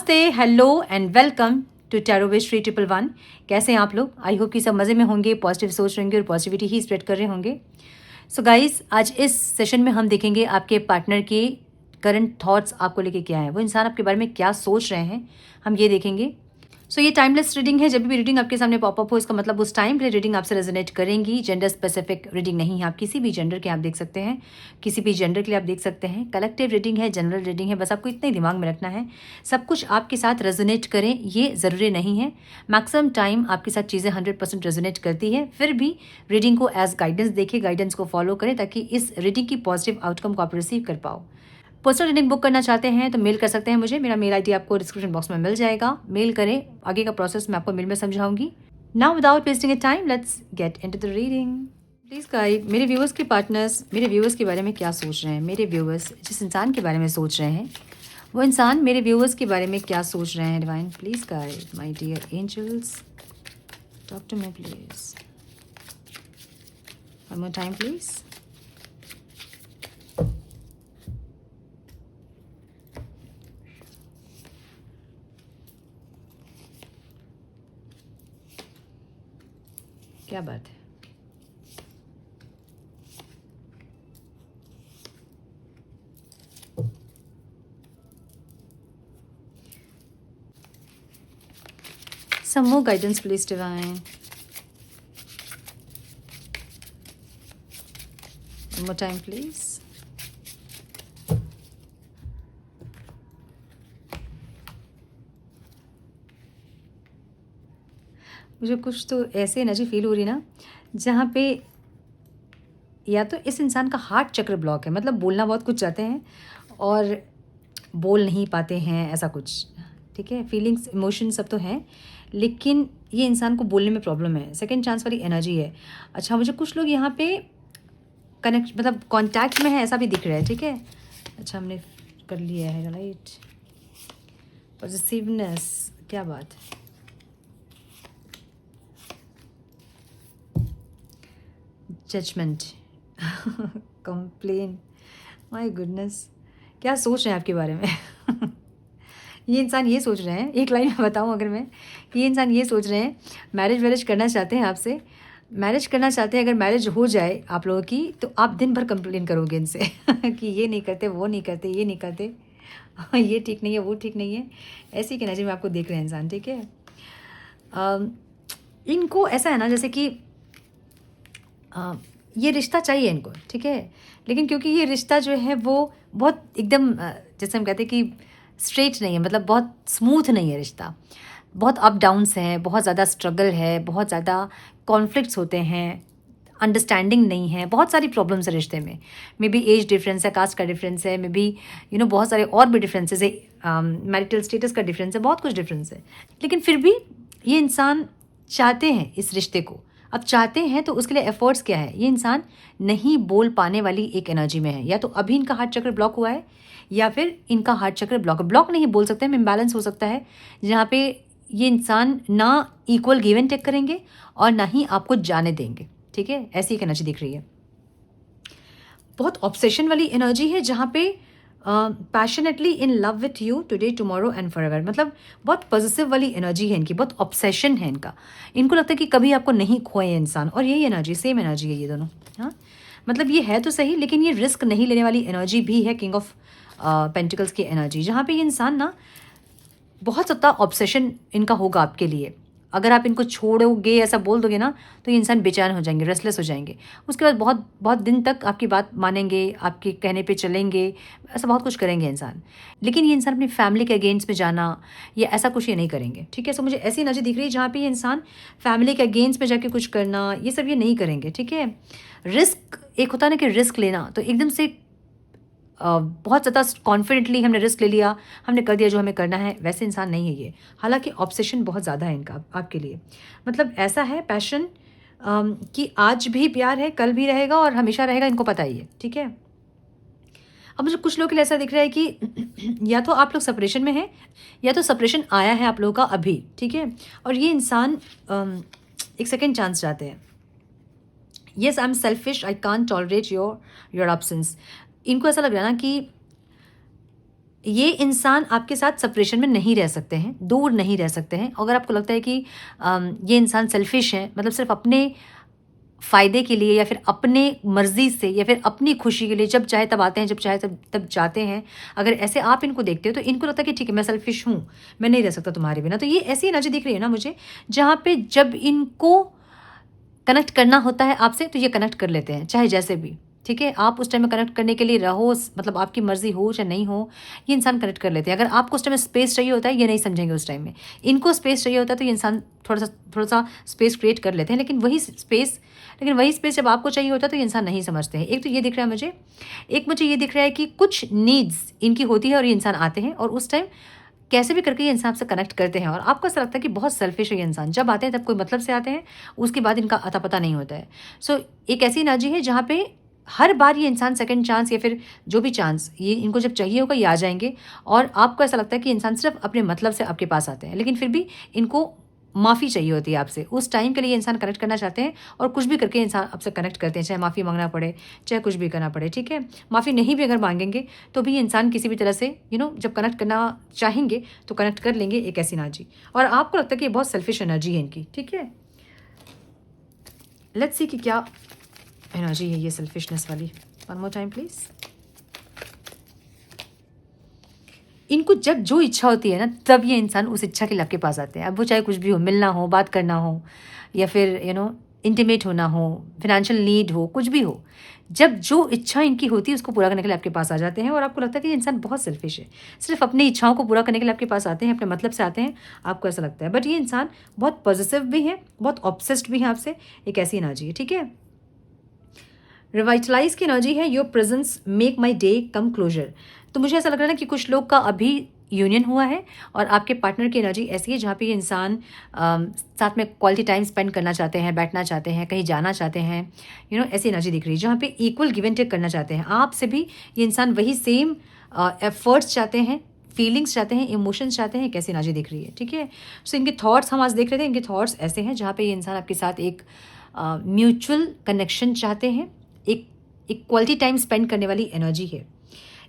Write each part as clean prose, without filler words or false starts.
नमस्ते, hello and welcome to tarot wish 3111। कैसे हैं आप लोग? आई होप कि सब मज़े में होंगे, पॉजिटिव सोच रहेंगे और पॉजिटिविटी ही स्प्रेड कर रहे होंगे। सो गाइस, आज इस सेशन में हम देखेंगे आपके पार्टनर के करंट थॉट्स आपको लेके क्या है, वो इंसान आपके बारे में क्या सोच रहे हैं, हम ये देखेंगे। सो ये टाइमलेस रीडिंग है। जब भी रीडिंग आपके सामने पॉपअप हो, इसका मतलब उस टाइम पे रीडिंग आपसे रेजोनेट करेंगी। जेंडर स्पेसिफिक रीडिंग नहीं है, आप किसी भी जेंडर के आप देख सकते हैं, किसी भी जेंडर के लिए आप देख सकते हैं। कलेक्टिव रीडिंग है, जनरल रीडिंग है, बस आपको इतना ही दिमाग में रखना है, सब कुछ आपके साथ रेजोनेट करें ये ज़रूरी नहीं है। मैक्सिमम टाइम आपके साथ चीज़ें 100% रेजोनेट करती है। फिर भी रीडिंग को एज गाइडेंस देखें, गाइडेंस को फॉलो करें ताकि इस रीडिंग की पॉजिटिव आउटकम को आप रिसीव कर पाओ। पर्सनल रीडिंग बुक करना चाहते हैं तो मेल कर सकते हैं मुझे। मेरा मेल आईडी आपको डिस्क्रिप्शन बॉक्स में मिल जाएगा, मेल करें। आगे का प्रोसेस मैं आपको मेल में समझाऊंगी। Now without wasting a time, let's get into the reading. Please guide मेरे व्यूअर्स के पार्टनर्स मेरे व्यूअर्स के बारे में क्या सोच रहे हैं। मेरे व्यूअर्स जिस इंसान के बारे में सोच रहे हैं, वो इंसान मेरे व्यूअर्स के बारे में क्या सोच रहे हैं। Divine please guide my dear angels, talk to me please. One more time please. क्या बात है। Some more guidance, please, divine. One more time, please. मुझे कुछ तो ऐसे एनर्जी फील हो रही ना, जहाँ पे या तो इस इंसान का हार्ट चक्र ब्लॉक है, मतलब बोलना बहुत कुछ चाहते हैं और बोल नहीं पाते हैं, ऐसा कुछ। ठीक है, फीलिंग्स इमोशन सब तो हैं, लेकिन ये इंसान को बोलने में प्रॉब्लम है। सेकंड चांस वाली एनर्जी है। अच्छा, मुझे कुछ लोग यहाँ पे कनेक्ट मतलब कांटेक्ट में है, ऐसा भी दिख रहा है। ठीक है, अच्छा हमने कर लिया है, राइट। पॉजिटिवनेस, क्या बात है। जजमेंट, कंप्लेन, माय गुडनेस, क्या सोच रहे हैं आपके बारे में। ये इंसान ये सोच रहे हैं, एक लाइन में बताऊं अगर मैं, ये इंसान ये सोच रहे हैं मैरिज वैरिज करना चाहते हैं आपसे, मैरिज करना चाहते हैं। अगर मैरिज हो जाए आप लोगों की तो आप दिन भर कंप्लेन करोगे इनसे कि ये नहीं करते, वो नहीं करते, ये नहीं करते, ये ठीक नहीं है, वो ठीक नहीं है। ऐसी की एनर्जी में आपको देख रहे हैं इंसान। ठीक है, इनको ऐसा है ना जैसे कि ये रिश्ता चाहिए इनको, ठीक है, लेकिन क्योंकि ये रिश्ता जो है वो बहुत एकदम जैसे हम कहते हैं कि स्ट्रेट नहीं है, मतलब बहुत स्मूथ नहीं है रिश्ता, बहुत अप डाउन्स हैं, बहुत ज़्यादा स्ट्रगल है, बहुत ज़्यादा कॉन्फ्लिक्ट्स होते हैं, अंडरस्टैंडिंग नहीं है, बहुत सारी प्रॉब्लम्स है रिश्ते में। मे बी एज डिफरेंस है, कास्ट का डिफरेंस है, मे बी बहुत सारे और भी डिफरेंसेस है, मैरिटल स्टेटस का डिफरेंस है, बहुत कुछ डिफरेंस है। लेकिन फिर भी ये इंसान चाहते हैं इस रिश्ते को। अब चाहते हैं तो उसके लिए एफर्ट्स क्या है, ये इंसान नहीं बोल पाने वाली एक एनर्जी में है। या तो अभी इनका हार्ट चक्र ब्लॉक हुआ है, या फिर इनका हार्ट चक्र ब्लॉक नहीं बोल सकते हैं, इम्बैलेंस हो सकता है, जहाँ पे ये इंसान ना इक्वल गिव एंड टेक करेंगे और ना ही आपको जाने देंगे। ठीक है, ऐसी एक एनर्जी दिख रही है। बहुत ऑब्सेशन वाली एनर्जी है, जहाँ पे passionately in love with you today tomorrow and forever, मतलब बहुत पॉजिटिव वाली एनर्जी है इनकी, बहुत ऑब्सेशन है इनका। इनको लगता है कि कभी आपको नहीं खोए इंसान, और यही एनर्जी, सेम एनर्जी है ये दोनों। हाँ, मतलब ये है तो सही, लेकिन ये रिस्क नहीं लेने वाली एनर्जी भी है, किंग ऑफ पेंटिकल्स की एनर्जी, जहाँ पे ये इंसान ना बहुत ज़्यादा ऑब्सेशन इनका होगा आपके लिए। अगर आप इनको छोड़ोगे, ऐसा बोल दोगे ना, तो ये इंसान बेचैन हो जाएंगे, रेस्टलेस हो जाएंगे। उसके बाद बहुत बहुत दिन तक आपकी बात मानेंगे, आपके कहने पे चलेंगे, ऐसा बहुत कुछ करेंगे इंसान। लेकिन ये इंसान अपनी फैमिली के अगेंस्ट में जाना या ऐसा कुछ ये नहीं करेंगे। ठीक है, सो मुझे ऐसी एनर्जी दिख रही है जहाँ पे ये इंसान फैमिली के अगेंस्ट में जाके कुछ करना, ये सब ये नहीं करेंगे। ठीक है, रिस्क, एक होता है ना कि रिस्क लेना, तो एकदम से बहुत ज़्यादा कॉन्फिडेंटली हमने रिस्क ले लिया, हमने कर दिया जो हमें करना है, वैसे इंसान नहीं है ये। हालांकि ऑब्सेशन बहुत ज़्यादा है इनका आपके लिए, मतलब ऐसा है पैशन कि आज भी प्यार है, कल भी रहेगा और हमेशा रहेगा, इनको पता ही है। ठीक है, अब मुझे कुछ लोगों के लिए ऐसा दिख रहा है कि या तो आप लोग सेपरेशन में हैं, या तो सेपरेशन आया है आप लोगों का अभी। ठीक है, और ये इंसान एक सेकेंड चांस चाहते हैं। Yes, I am selfish, I can't tolerate your absence. इनको ऐसा लग रहा है ना कि ये इंसान आपके साथ सेपरेशन में नहीं रह सकते हैं, दूर नहीं रह सकते हैं। अगर आपको लगता है कि ये इंसान सेल्फिश है, मतलब सिर्फ अपने फ़ायदे के लिए या फिर अपने मर्ज़ी से या फिर अपनी खुशी के लिए जब चाहे तब आते हैं, जब चाहे तब तब जाते हैं। अगर ऐसे आप इनको देखते हो तो इनको लगता है कि ठीक है, मैं सेल्फिश हूँ, मैं नहीं रह सकता तुम्हारे बिना। तो ये ऐसी एनर्जी दिख रही है ना मुझे, जहाँ पे जब इनको कनेक्ट करना होता है आपसे तो ये कनेक्ट कर लेते हैं, चाहे जैसे भी। ठीक है, आप उस टाइम में कनेक्ट करने के लिए रहो, मतलब आपकी मर्ज़ी हो चाहे नहीं हो, ये इंसान कनेक्ट कर लेते हैं। अगर आपको उस टाइम में स्पेस चाहिए होता है, ये नहीं समझेंगे उस टाइम में। इनको स्पेस चाहिए होता है तो ये इंसान थोड़ा सा स्पेस क्रिएट कर लेते हैं, लेकिन वही स्पेस जब आपको चाहिए होता है तो ये इंसान नहीं समझते हैं। एक तो ये दिख रहा है मुझे, एक मुझे ये दिख रहा है कि कुछ नीड्स इनकी होती है और ये इंसान आते हैं और उस टाइम कैसे भी करके ये इंसान आपसे कनेक्ट करते हैं और आपको ऐसा लगता है कि बहुत सेल्फिश है ये इंसान। जब आते हैं तब कोई मतलब से आते हैं, उसके बाद इनका अता पता नहीं होता है। सो एक ऐसी एनर्जी है जहाँ पे हर बार ये इंसान सेकंड चांस या फिर जो भी चांस ये इनको जब चाहिए होगा ये आ जाएंगे और आपको ऐसा लगता है कि इंसान सिर्फ अपने मतलब से आपके पास आते हैं, लेकिन फिर भी इनको माफ़ी चाहिए होती है आपसे। उस टाइम के लिए इंसान कनेक्ट करना चाहते हैं और कुछ भी करके इंसान आपसे कनेक्ट करते हैं, चाहे माफ़ी मांगना पड़े, चाहे कुछ भी करना पड़े। ठीक है, माफ़ी नहीं भी अगर मांगेंगे तो भी इंसान किसी भी तरह से जब कनेक्ट करना चाहेंगे तो कनेक्ट कर लेंगे। एक ऐसी एनर्जी, और आपको लगता है कि ये बहुत सेल्फिश एनर्जी है इनकी। ठीक है, लेट्स सी कि क्या एनर्जी है ये सेल्फिशनेस वाली। One more time please. इनको जब जो इच्छा होती है ना तब ये इंसान उस इच्छा के लिए आपके पास आते हैं। अब वो चाहे कुछ भी हो, मिलना हो, बात करना हो, या फिर इंटीमेट होना हो, फिनेंशियल नीड हो, कुछ भी हो, जब जो इच्छा इनकी होती है उसको पूरा करने के लिए आपके पास आ जाते हैं और आपको लगता है कि ये इंसान बहुत सेल्फिश है, सिर्फ अपनी इच्छाओं को पूरा करने के लिए आपके पास आते हैं, अपने मतलब से आते हैं, आपको ऐसा लगता है। बट ये इंसान बहुत पॉजिटिव भी है, बहुत ऑब्सेस्ड भी है आपसे। एक ऐसी एनर्जी है। ठीक है, रिवाइटलाइज की एनर्जी है, your presence make my day come closer. तो मुझे ऐसा लग रहा है ना कि कुछ लोग का अभी यूनियन हुआ है और आपके पार्टनर की एनर्जी ऐसी है जहाँ पे ये इंसान साथ में क्वालिटी टाइम स्पेंड करना चाहते हैं, बैठना चाहते हैं, कहीं जाना चाहते हैं। ऐसी एनर्जी दिख रही है जहाँ पे इक्वल गिव एंड टेक करना चाहते हैं। आपसे भी ये इंसान वही सेम एफर्ट्स चाहते हैं, फीलिंग्स चाहते हैं, इमोशंस चाहते हैं। कैसी एनर्जी दिख रही है। ठीक है, सो इनके थॉट्स हम आज देख रहे थे, इनके थॉट्स ऐसे हैं जहाँ पे ये इंसान आपके साथ एक म्यूचुअल कनेक्शन चाहते हैं, एक क्वालिटी टाइम स्पेंड करने वाली एनर्जी है।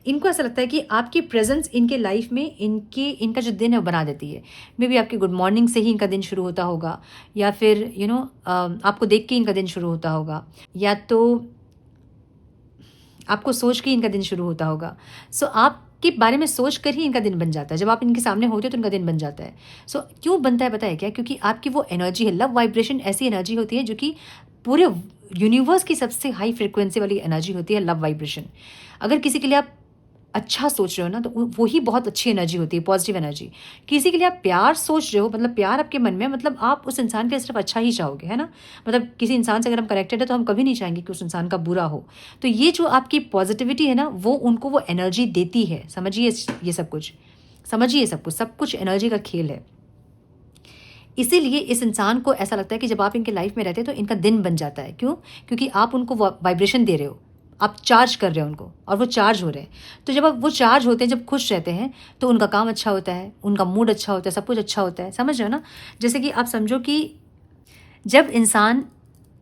इनको ऐसा लगता है कि आपकी प्रेजेंस इनके लाइफ में इनका जो दिन है वो बना देती है। मे बी आपकी गुड मॉर्निंग से ही इनका दिन शुरू होता होगा, या फिर आपको देख के इनका दिन शुरू होता होगा, या तो आपको सोच के इनका दिन शुरू होता होगा। सो आपके बारे में सोच कर ही इनका दिन बन जाता है। जब आप इनके सामने होते हो तो इनका दिन बन जाता है। सो क्यों बनता है पता है क्या? क्योंकि आपकी वो एनर्जी है, लव वाइब्रेशन ऐसी एनर्जी होती है जो कि पूरे यूनिवर्स की सबसे हाई फ्रिक्वेंसी वाली एनर्जी होती है लव वाइब्रेशन। अगर किसी के लिए आप अच्छा सोच रहे हो ना तो वो ही बहुत अच्छी एनर्जी होती है, पॉजिटिव एनर्जी। किसी के लिए आप प्यार सोच रहे हो, मतलब प्यार आपके मन में, मतलब आप उस इंसान के सिर्फ अच्छा ही चाहोगे, है ना। मतलब किसी इंसान से अगर हम कनेक्टेड है तो हम कभी नहीं चाहेंगे कि उस इंसान का बुरा हो। तो ये जो आपकी पॉजिटिविटी है ना वो उनको वो एनर्जी देती है। समझिए ये सब कुछ, समझिए सब कुछ एनर्जी का खेल है। इसीलिए इस इंसान को ऐसा लगता है कि जब आप इनके लाइफ में रहते हैं तो इनका दिन बन जाता है। क्यों? क्योंकि आप उनको वाइब्रेशन दे रहे हो, आप चार्ज कर रहे हो उनको और वो चार्ज हो रहे हैं। तो जब आप वो चार्ज होते हैं, जब खुश रहते हैं तो उनका काम अच्छा होता है, उनका मूड अच्छा होता है, सब कुछ अच्छा होता है। समझ रहे हो ना? जैसे कि आप समझो कि जब इंसान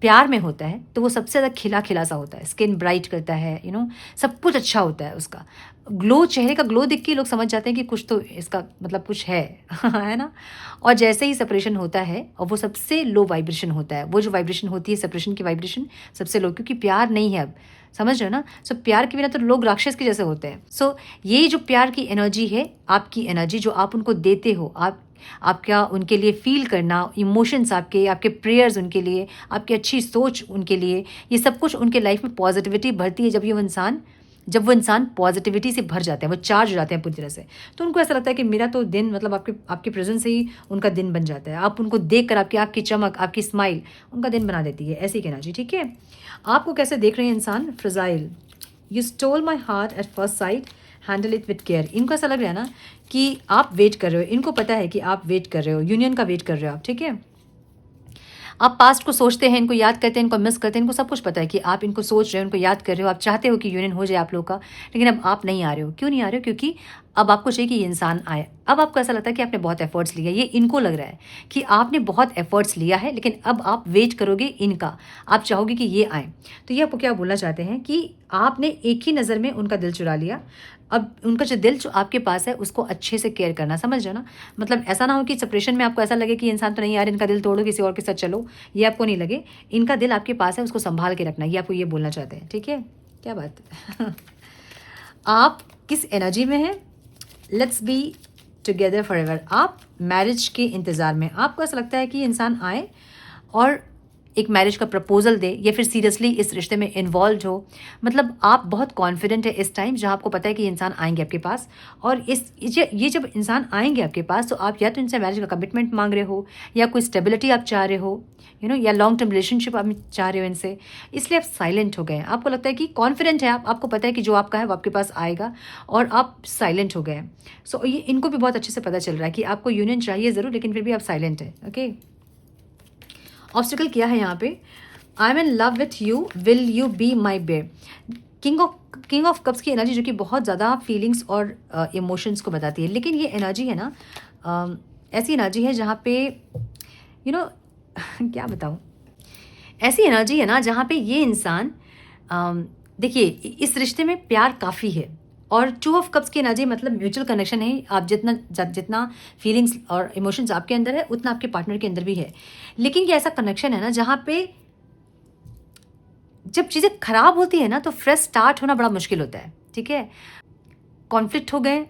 प्यार में होता है तो वो सबसे ज़्यादा खिला खिला सा होता है, स्किन ब्राइट करता है, सब कुछ अच्छा होता है उसका। ग्लो, चेहरे का ग्लो देख के लोग समझ जाते हैं कि कुछ तो इसका मतलब कुछ है है ना। और जैसे ही सेपरेशन होता है और वो सबसे लो वाइब्रेशन होता है, वो जो वाइब्रेशन होती है सेपरेशन की वाइब्रेशन सबसे लो, क्योंकि प्यार नहीं है अब। समझ रहे हो ना? सो प्यार के बिना तो लोग राक्षस के जैसे होते हैं। सो ये जो प्यार की एनर्जी है, आपकी एनर्जी जो आप उनको देते हो, आपका उनके लिए फील करना, इमोशंस आपके प्रेयर्स उनके लिए, आपकी अच्छी सोच उनके लिए, ये सब कुछ उनके लाइफ में पॉजिटिविटी भरती है। जब वो इंसान पॉजिटिविटी से भर जाते हैं, वो चार्ज हो जाते हैं पूरी तरह से, तो उनको ऐसा लगता है कि मेरा तो दिन, मतलब आपके प्रेजेंस से ही उनका दिन बन जाता है। आप उनको देखकर आपकी आँख की चमक, आपकी स्माइल उनका दिन बना देती है। ऐसी कहना जी। ठीक है, आपको कैसे देख रहे हैं इंसान? Fragile, you stole my heart at first sight, handle it with care. इनको ऐसा लग रहा है ना कि आप वेट कर रहे हो, इनको पता है कि आप वेट कर रहे हो, यूनियन का वेट कर रहे हो आप। ठीक है, आप पास्ट को सोचते हैं, इनको याद करते हैं, इनको मिस करते हैं, इनको सब कुछ पता है कि आप इनको सोच रहे हो, इनको याद कर रहे हो, आप चाहते हो कि यूनियन हो जाए आप लोग का, लेकिन अब आप नहीं आ रहे हो। क्यों नहीं आ रहे हो? क्योंकि अब आपको चाहिए कि ये इंसान आए। अब आपको ऐसा लगता है कि आपने बहुत एफर्ट्स लिया, ये इनको लग रहा है कि आपने बहुत एफर्ट्स लिया है, लेकिन अब आप वेट करोगे इनका, आप चाहोगे कि ये आएँ। तो ये आपको क्या बोलना चाहते हैं कि आपने एक ही नज़र में उनका दिल चुरा लिया। अब उनका जो दिल जो आपके पास है उसको अच्छे से केयर करना, समझ रहे हो ना? मतलब ऐसा ना हो कि सेपरेशन में आपको ऐसा लगे कि ये इंसान तो नहीं यार, इनका दिल तोड़ो, किसी और के साथ चलो, ये आपको नहीं लगे। इनका दिल आपके पास है, उसको सँभाल के रखना, ये आपको ये बोलना चाहते हैं, ठीक है? क्या बात है। आप किस एनर्जी में हैं? Let's be together forever. आप मैरिज के इंतज़ार में, आपको ऐसा लगता है कि ये इंसान आए और एक मैरिज का प्रपोजल दे या फिर सीरियसली इस रिश्ते में इन्वॉल्व हो। मतलब आप बहुत कॉन्फिडेंट है इस टाइम, जहाँ आपको पता है कि ये इंसान आएंगे आपके पास, और ये जब इंसान आएंगे आपके पास तो आप या तो इनसे मैरिज का कमिटमेंट मांग रहे हो, या कोई स्टेबिलिटी आप चाह रहे हो, या लॉन्ग टर्म रिलेशनशिप आप चाह रहे हो इनसे, इसलिए आप साइलेंट हो गए हैं। आपको लगता है कि कॉन्फिडेंट है आप, आपको पता है कि जो आपका है वो आपके पास आएगा, और आप साइलेंट हो गए हैं। सो ये इनको भी बहुत अच्छे से पता चल रहा है कि आपको यूनियन चाहिए ज़रूर, लेकिन फिर भी आप साइलेंट है। ओके, ऑब्स्टिकल क्या है यहाँ पे? I am in love with you, will you be my bear. King of cups की एनर्जी, जो कि बहुत ज़्यादा फीलिंग्स और इमोशंस को बताती है, लेकिन ये एनर्जी है ना, ऐसी एनर्जी है जहाँ पे क्या बताऊँ, ऐसी एनर्जी है ना जहाँ पे ये इंसान, देखिए इस रिश्ते में प्यार काफ़ी है, और 2 ऑफ कप्स की एनर्जी मतलब म्यूचुअल कनेक्शन है। आप जितना फीलिंग्स और इमोशंस आपके अंदर है, उतना आपके पार्टनर के अंदर भी है। लेकिन ये ऐसा कनेक्शन है ना जहाँ पे जब चीज़ें खराब होती है ना, तो फ्रेश स्टार्ट होना बड़ा मुश्किल होता है, ठीक है? कॉन्फ्लिक्ट हो गए,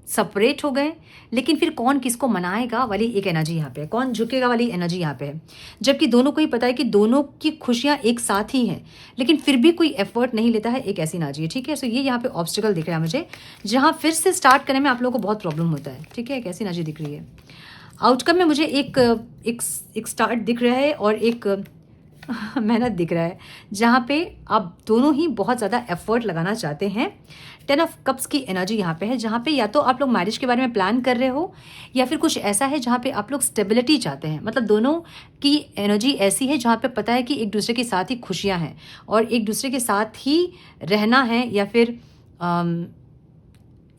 सेपरेट हो गए, लेकिन फिर कौन किसको मनाएगा वाली एक एनर्जी यहाँ पे है, कौन झुकेगा वाली एनर्जी यहाँ पे है। जबकि दोनों को ही पता है कि दोनों की खुशियाँ एक साथ ही हैं, लेकिन फिर भी कोई एफर्ट नहीं लेता है, एक ऐसी एनर्जी है, ठीक है? सो ये यहाँ पे ऑब्स्टिकल दिख रहा है मुझे, जहाँ फिर से स्टार्ट करने में आप लोगों को बहुत प्रॉब्लम होता है, ठीक है? एक ऐसी एनर्जी दिख रही है। आउटकम में मुझे एक स्टार्ट दिख रहा है और एक मेहनत दिख रहा है, जहाँ पे आप दोनों ही बहुत ज़्यादा एफर्ट लगाना चाहते हैं। 10 ऑफ कप्स की एनर्जी यहाँ पे है, जहाँ पे या तो आप लोग मैरिज के बारे में प्लान कर रहे हो, या फिर कुछ ऐसा है जहाँ पे आप लोग स्टेबिलिटी चाहते हैं। मतलब दोनों की एनर्जी ऐसी है जहाँ पे पता है कि एक दूसरे के साथ ही खुशियाँ हैं, और एक दूसरे के साथ ही रहना है, या फिर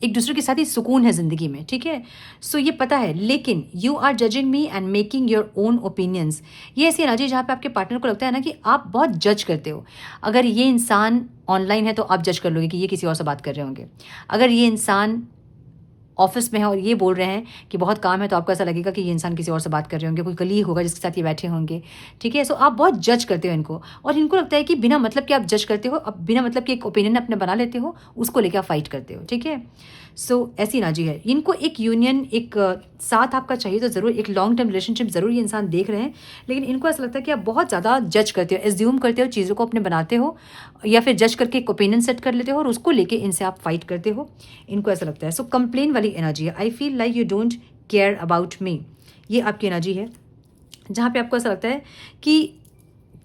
एक दूसरे के साथ ही सुकून है ज़िंदगी में, ठीक है? सो ये पता है, लेकिन you are judging me and making your own opinions. ये ऐसी एनर्जी जहाँ पे आपके पार्टनर को लगता है ना कि आप बहुत जज करते हो। अगर ये इंसान ऑनलाइन है तो आप जज कर लोगे कि ये किसी और से बात कर रहे होंगे। अगर ये इंसान ऑफिस में है और ये बोल रहे हैं कि बहुत काम है, तो आपको ऐसा लगेगा कि ये इंसान किसी और से बात कर रहे होंगे, कोई कलीग होगा जिसके साथ ये बैठे होंगे, ठीक है? सो आप बहुत जज करते हो इनको, और इनको लगता है कि बिना मतलब कि आप जज करते हो, अब बिना मतलब कि एक ओपिनियन अपने बना लेते हो, उसको लेकर आप फाइट करते हो, ठीक है? सो ऐसी एनर्जी है। इनको एक यूनियन, एक साथ आपका चाहिए तो ज़रूर, एक लॉन्ग टर्म रिलेशनशिप ज़रूर ये इंसान देख रहे हैं, लेकिन इनको ऐसा लगता है कि आप बहुत ज़्यादा जज करते हो, एज्यूम करते हो, चीज़ों को अपने बनाते हो, या फिर जज करके एक ओपिनियन सेट कर लेते हो, और उसको लेके इनसे आप फाइट करते हो। इनको ऐसा लगता है। सो कंप्लेन वाली एनर्जी है। I feel like you don't care about me, ये आपकी एनर्जी है, जहाँ पे आपको ऐसा लगता है कि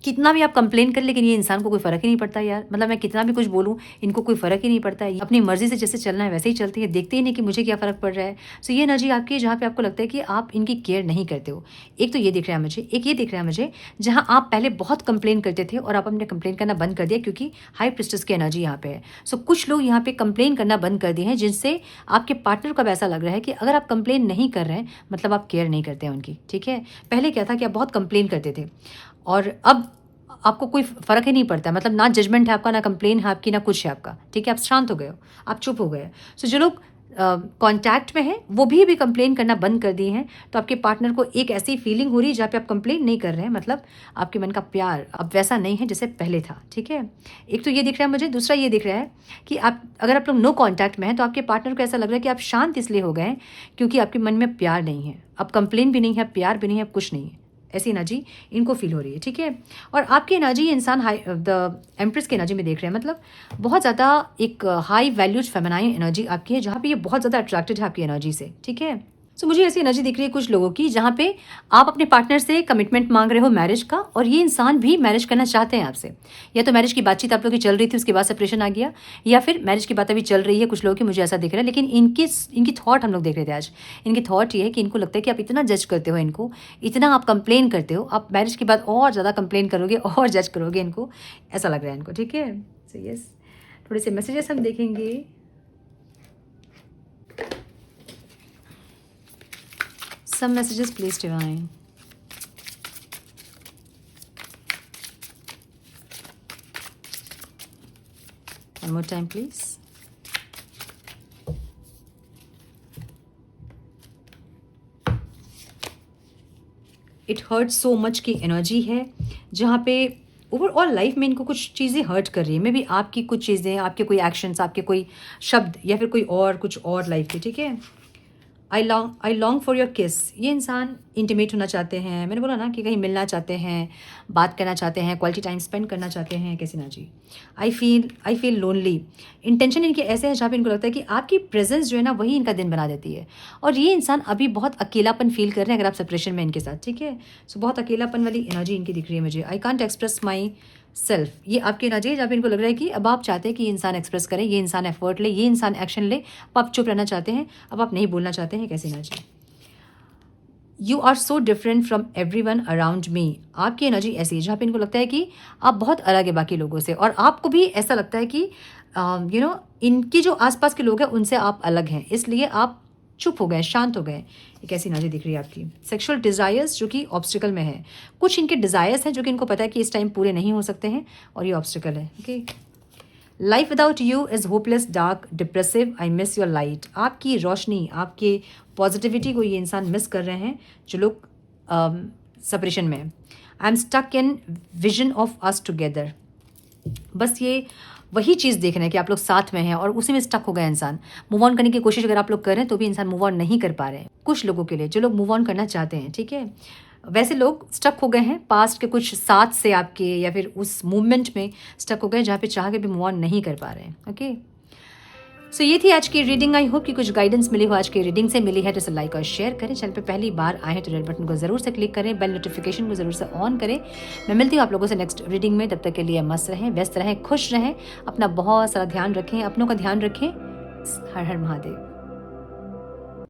कितना भी आप कंप्लेन करें, लेकिन ये इंसान को कोई फ़र्क ही नहीं पड़ता यार। मतलब मैं कितना भी कुछ बोलूँ, इनको कोई फ़र्क ही नहीं पड़ता है। अपनी मर्ज़ी से जैसे चलना है वैसे ही चलती है, देखते ही नहीं कि मुझे क्या फ़र्क पड़ रहा है। सो ये एनर्जी आपकी है, जहाँ पे आपको लगता है कि आप इनकी केयर नहीं करते हो। एक तो ये दिख रहा है मुझे, एक ये दिख रहा है मुझे, जहाँ आप पहले बहुत कंप्लेन करते थे और आप अपने कंप्लेन करना बंद कर दिया, क्योंकि हाई प्रिस्टेस की एनर्जी यहाँ पे है। सो कुछ लोग यहाँ पे कंप्लेन करना बंद कर दिए हैं, जिनसे आपके पार्टनर को ऐसा लग रहा है कि अगर आप कंप्लेन नहीं कर रहे हैं, मतलब आप केयर नहीं करते हैं उनकी, ठीक है? पहले क्या था कि आप बहुत कंप्लेन करते थे, और अब आपको कोई फ़र्क ही नहीं पड़ता है। मतलब ना जजमेंट है आपका, ना कंप्लेन है आपकी, ना कुछ है आपका, ठीक है? आप शांत हो गए हो, आप चुप हो गए हो। सो जो लोग कॉन्टैक्ट में हैं, वो भी कंप्लेन करना बंद कर दिए हैं, तो आपके पार्टनर को एक ऐसी फीलिंग हो रही है जहाँ पे आप कंप्लेन नहीं कर रहे हैं। मतलब आपके मन का प्यार अब वैसा नहीं है जैसे पहले था, ठीक है? एक तो ये दिख रहा है मुझे, दूसरा ये दिख रहा है कि अगर आप लोग नो कॉन्टैक्ट में हैं, तो आपके पार्टनर को ऐसा लग रहा है कि आप शांत इसलिए हो गए हैं क्योंकि आपके मन में प्यार नहीं है। अब कंप्लेन भी नहीं है, प्यार भी नहीं है, कुछ नहीं है। ऐसी एनर्जी इनको फील हो रही है, ठीक है? और आपकी एनर्जी इंसान द एम्प्रेस की एनर्जी में देख रहे हैं। मतलब बहुत ज़्यादा एक हाई वैल्यूज फेमिनाइन एनर्जी आपकी है, जहाँ पे ये बहुत ज़्यादा अट्रैक्टेड है आपकी एनर्जी से, ठीक है? सो मुझे ऐसी एनर्जी दिख रही है कुछ लोगों की, जहाँ पे आप अपने पार्टनर से कमिटमेंट मांग रहे हो मैरिज का, और ये इंसान भी मैरिज करना चाहते हैं आपसे। या तो मैरिज की बातचीत आप लोगों की चल रही थी, उसके बाद सेपरेशन आ गया, या फिर मैरिज की बात अभी चल रही है कुछ लोगों की, मुझे ऐसा दिख रहा है। लेकिन इनकी थॉट हम लोग देख रहे थे आज। इनकी थॉट ये है कि इनको लगता है कि आप इतना जज करते हो इनको, इतना आप कंप्लेन करते हो, आप मैरिज के बाद और ज़्यादा कंप्लेन करोगे और जज करोगे इनको, ऐसा लग रहा है इनको, ठीक है? सो यस, थोड़े से मैसेजेस हम देखेंगे। some messages, please, divine. One more time, please. It hurts so much की एनर्जी है, जहाँ पे ओवरऑल लाइफ में इनको कुछ चीज़ें हर्ट कर रही है। मे बी आपकी कुछ चीज़ें, आपके कोई एक्शंस, आपके कोई शब्द, या फिर कोई और कुछ और लाइफ के, ठीक है। आई लॉन्ग फॉर योर किस। ये इंसान इंटीमेट होना चाहते हैं, मैंने बोला ना कि कहीं मिलना चाहते हैं, बात करना चाहते हैं, क्वालिटी टाइम स्पेंड करना चाहते हैं। कैसी ना जी, आई फील लोनली। इंटेंशन इनके ऐसे है जहाँ पे इनको लगता है कि आपकी प्रेजेंस जो है ना वही इनका दिन बना देती है। और ये इंसान अभी बहुत अकेलापन फील कर रहे हैं अगर आप सेपरेशन में इनके साथ, ठीक है। सो बहुत अकेलापन वाली एनर्जी इनकी दिख रही है मुझे। I can't express my self, ये आपकी एनर्जी है जहाँ पे इनको लग रहा है कि अब आप चाहते हैं कि ये इंसान एक्सप्रेस करे, ये इंसान एफर्ट ले, ये इंसान एक्शन ले। अब आप चुप रहना चाहते हैं, अब आप नहीं बोलना चाहते हैं। कैसी energy, you are so different from everyone around me. आपकी एनर्जी ऐसी है जहाँ पे इनको लगता है कि आप बहुत अलग है बाकी लोगों से, और आपको भी ऐसा लगता है कि इनकी जो आसपास के लोग हैं उनसे आप अलग हैं, इसलिए आप चुप हो गए, शांत हो गए। एक ऐसी एनर्जी दिख रही है आपकी। सेक्सुअल डिज़ायर्स जो कि ऑब्स्टिकल में है, कुछ इनके डिज़ायर्स हैं जो कि इनको पता है कि इस टाइम पूरे नहीं हो सकते हैं, और ये ऑब्स्टिकल है। Okay, life without you is hopeless, dark, depressive, I miss your light. आपकी रोशनी, आपके पॉजिटिविटी को ये इंसान मिस कर रहे हैं जो लोग सेपरेशन में। I am stuck in vision of us together. बस ये वही चीज़ देख रहे हैं कि आप लोग साथ में हैं, और उसी में स्टक हो गया इंसान। मूव ऑन करने की कोशिश अगर आप लोग कर रहे हैं तो भी इंसान मूव ऑन नहीं कर पा रहे हैं। कुछ लोगों के लिए जो लोग मूव ऑन करना चाहते हैं, ठीक है, वैसे लोग स्टक हो गए हैं पास्ट के कुछ साथ से आपके, या फिर उस मूवमेंट में स्टक हो गए जहाँ पे चाह के भी मूव ऑन नहीं कर पा रहे हैं। ओके, सो ये थी आज की रीडिंग। आई होप कि कुछ गाइडेंस मिली हो आज की रीडिंग से। मिली है तो इसे लाइक और शेयर करें। चैनल पे पहली बार आए हैं तो रेड बटन को जरूर से क्लिक करें, बेल नोटिफिकेशन को जरूर से ऑन करें। मैं मिलती हूँ आप लोगों से नेक्स्ट रीडिंग में। तब तक के लिए मस्त रहें, व्यस्त रहें, खुश रहें, अपना बहुत सारा ध्यान रखें, अपनों का ध्यान रखें। हर हर महादेव।